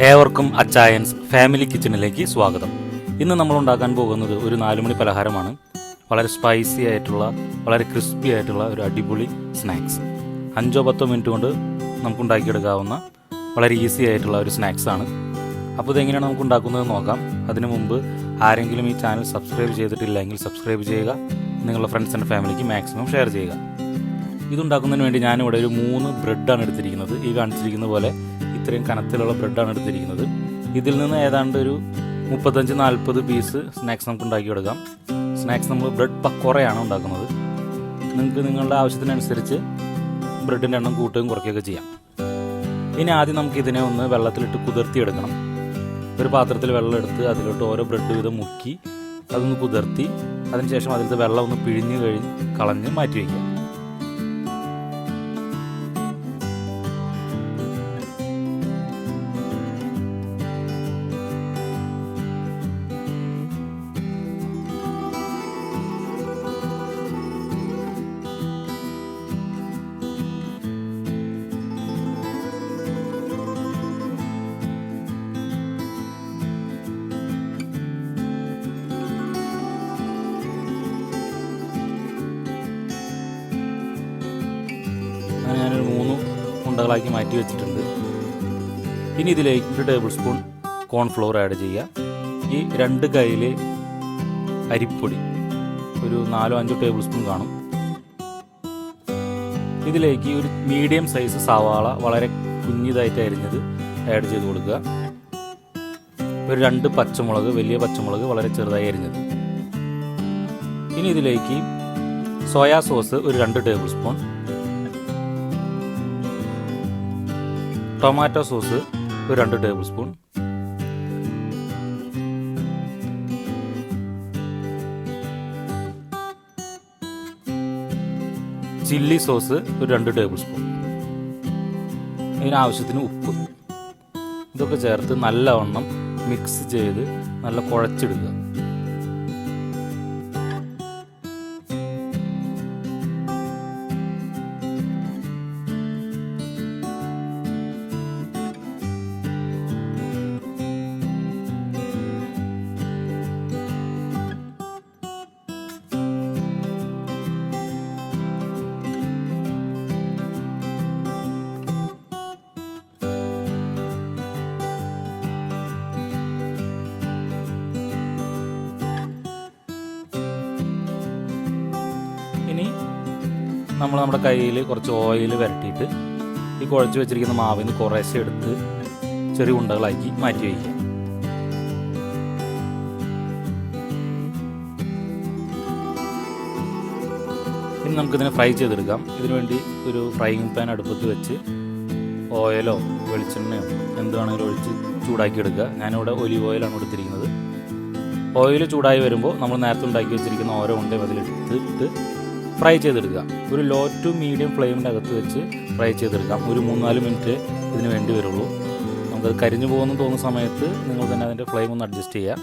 ഏവർക്കും അച്ചായൻസ് ഫാമിലി കിച്ചണിലേക്ക് സ്വാഗതം. ഇന്ന് നമ്മൾ ഉണ്ടാക്കാൻ പോകുന്നത് ഒരു 4 മണി പലഹാരമാണ്. വളരെ സ്പൈസി ആയിട്ടുള്ള, വളരെ ക്രിസ്പി ആയിട്ടുള്ള ഒരു അടിപൊളി സ്നാക്സ്. 5-10 മിനിറ്റ് കൊണ്ട് നമുക്ക് ഉണ്ടാക്കിയെടുക്കാവുന്ന വളരെ ഈസി ആയിട്ടുള്ള ഒരു സ്നാക്സാണ്. അപ്പോൾ ഇതെങ്ങനെയാണ് നമുക്ക് ഉണ്ടാക്കുന്നത് നോക്കാം. അതിനു മുമ്പ് ആരെങ്കിലും ഈ ചാനൽ സബ്സ്ക്രൈബ് ചെയ്തിട്ടില്ലെങ്കിൽ സബ്സ്ക്രൈബ് ചെയ്യുക. നിങ്ങളുടെ ഫ്രണ്ട്സ് ആൻഡ് ഫാമിലിക്ക് മാക്സിമം ഷെയർ ചെയ്യുക. ഇതുണ്ടാക്കുന്നതിന് വേണ്ടി ഞാനിവിടെ ഒരു 3 ബ്രെഡാണ് എടുത്തിരിക്കുന്നത്. ഈ കാണിച്ചിരിക്കുന്ന പോലെ ഇത്രയും കനത്തിലുള്ള ബ്രെഡാണ് എടുത്തിരിക്കുന്നത്. ഇതിൽ നിന്ന് ഏതാണ്ട് ഒരു 35-40 പീസ് സ്നാക്സ് നമുക്ക് ഉണ്ടാക്കിയെടുക്കാം. സ്നാക്സ് നമ്മൾ ബ്രെഡ് പക്കോറയാണ് ഉണ്ടാക്കുന്നത്. നിങ്ങൾക്ക് നിങ്ങളുടെ ആവശ്യത്തിനനുസരിച്ച് ബ്രെഡിൻ്റെ എണ്ണം കൂട്ടുകയും കുറയ്ക്കുകയൊക്കെ ചെയ്യാം. ഇനി ആദ്യം നമുക്ക് ഇതിനെ ഒന്ന് വെള്ളത്തിലിട്ട് കുതിർത്തിയെടുക്കണം. ഒരു പാത്രത്തിൽ വെള്ളം എടുത്ത് അതിലോട്ട് ഓരോ ബ്രെഡ് വീതം മുക്കി അതൊന്ന് കുതിർത്തി അതിനുശേഷം അതിലത്തെ വെള്ളം ഒന്ന് പിഴിഞ്ഞ് കളഞ്ഞ് മാറ്റി വയ്ക്കാം. ഞാനൊരു 3 ഉണ്ടകളാക്കി മാറ്റി വെച്ചിട്ടുണ്ട്. ഇനി ഇതിലേക്ക് 1 ടേബിൾ സ്പൂൺ കോൺഫ്ലോർ ആഡ് ചെയ്യുക. ഈ 2 കയ്യിൽ അരിപ്പൊടി ഒരു 4-5 ടേബിൾ സ്പൂൺ കാണും. ഇതിലേക്ക് ഒരു മീഡിയം സൈസ് സവാള വളരെ കുഞ്ഞിതായിട്ട് അരിഞ്ഞത് ആഡ് ചെയ്ത് കൊടുക്കുക. ഒരു 2 പച്ചമുളക്, വലിയ പച്ചമുളക് വളരെ ചെറുതായി അരിഞ്ഞത്. ഇനി ഇതിലേക്ക് സോയാ സോസ് ഒരു 2 ടേബിൾ സ്പൂൺ, ടൊമാറ്റോ സോസ് ഒരു 2 ടേബിൾ സ്പൂൺ, ചില്ലി സോസ് ഒരു 2 ടേബിൾ സ്പൂൺ, ഇതിനാവശ്യത്തിന് ഉപ്പ്. ഇതൊക്കെ ചേർത്ത് നല്ലവണ്ണം മിക്സ് ചെയ്ത് നല്ല കുഴച്ചെടുക്കുക. ഇനി നമ്മൾ നമ്മുടെ കയ്യിൽ കുറച്ച് ഓയിൽ പുരട്ടിയിട്ട് ഈ കുഴച്ച് വെച്ചിരിക്കുന്ന മാവിൽ നിന്ന് കുറേശ്ശെ എടുത്ത് ചെറിയ ഉണ്ടകളാക്കി മാറ്റി വയ്ക്കുക. ഇനി നമുക്കിതിനെ ഫ്രൈ ചെയ്തെടുക്കാം. ഇതിനുവേണ്ടി ഒരു ഫ്രൈയിങ് പാൻ അടുപ്പത്ത് വെച്ച് ഓയിലോ വെളിച്ചെണ്ണയോ എന്താണെങ്കിലും ഒഴിച്ച് ചൂടാക്കിയെടുക്കുക. ഞാനിവിടെ ഒലിവ് ഓയിലാണ് എടുത്തിരിക്കുന്നത്. ഓയിൽ ചൂടായി വരുമ്പോൾ നമ്മൾ നേരത്തെ ഉണ്ടാക്കി വെച്ചിരിക്കുന്ന ഓരോ ഉണ്ടയും അതിലിട്ടിട്ട് ഫ്രൈ ചെയ്തെടുക്കുക. ഒരു ലോ ടു മീഡിയം ഫ്ലെയിമിൻ്റെ അകത്ത് വെച്ച് ഫ്രൈ ചെയ്തെടുക്കാം. ഒരു 3-4 മിനിറ്റ് ഇതിന് വേണ്ടി വരുള്ളൂ. നമുക്കത് കരിഞ്ഞു പോകുമെന്ന് തോന്നുന്ന സമയത്ത് നിങ്ങൾ തന്നെ അതിൻ്റെ ഫ്ലെയിം ഒന്ന് അഡ്ജസ്റ്റ് ചെയ്യുക.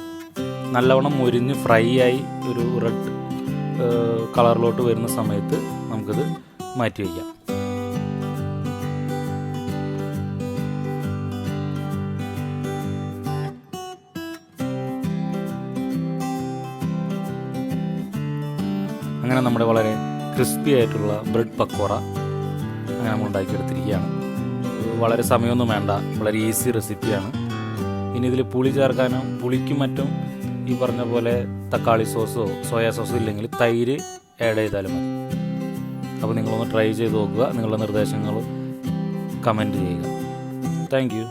നല്ലവണ്ണം മുരിഞ്ഞ് ഫ്രൈ ആയി ഒരു റെഡ് കളറിലോട്ട് വരുന്ന സമയത്ത് നമുക്കത് മാറ്റി വയ്ക്കാം. അങ്ങനെ നമ്മുടെ വളരെ ക്രിസ്പി ആയിട്ടുള്ള ബ്രെഡ് പക്കോറ അങ്ങനെ നമ്മൾ ഉണ്ടാക്കിയെടുത്തിരിക്കുകയാണ്. വളരെ സമയമൊന്നും വേണ്ട, വളരെ ഈസി റെസിപ്പിയാണ്. ഇനി ഇതിൽ പുളി ചേർക്കാനോ പുളിക്കും മറ്റും ഈ പറഞ്ഞ പോലെ തക്കാളി സോസോ സോയാ സോസോ ഇല്ലെങ്കിൽ തൈര് ആഡ് ചെയ്താലും മതി. അപ്പോൾ നിങ്ങളൊന്ന് ട്രൈ ചെയ്ത് നോക്കുക. നിങ്ങളുടെ നിർദ്ദേശങ്ങൾ കമൻറ്റ് ചെയ്യുക. Thank you.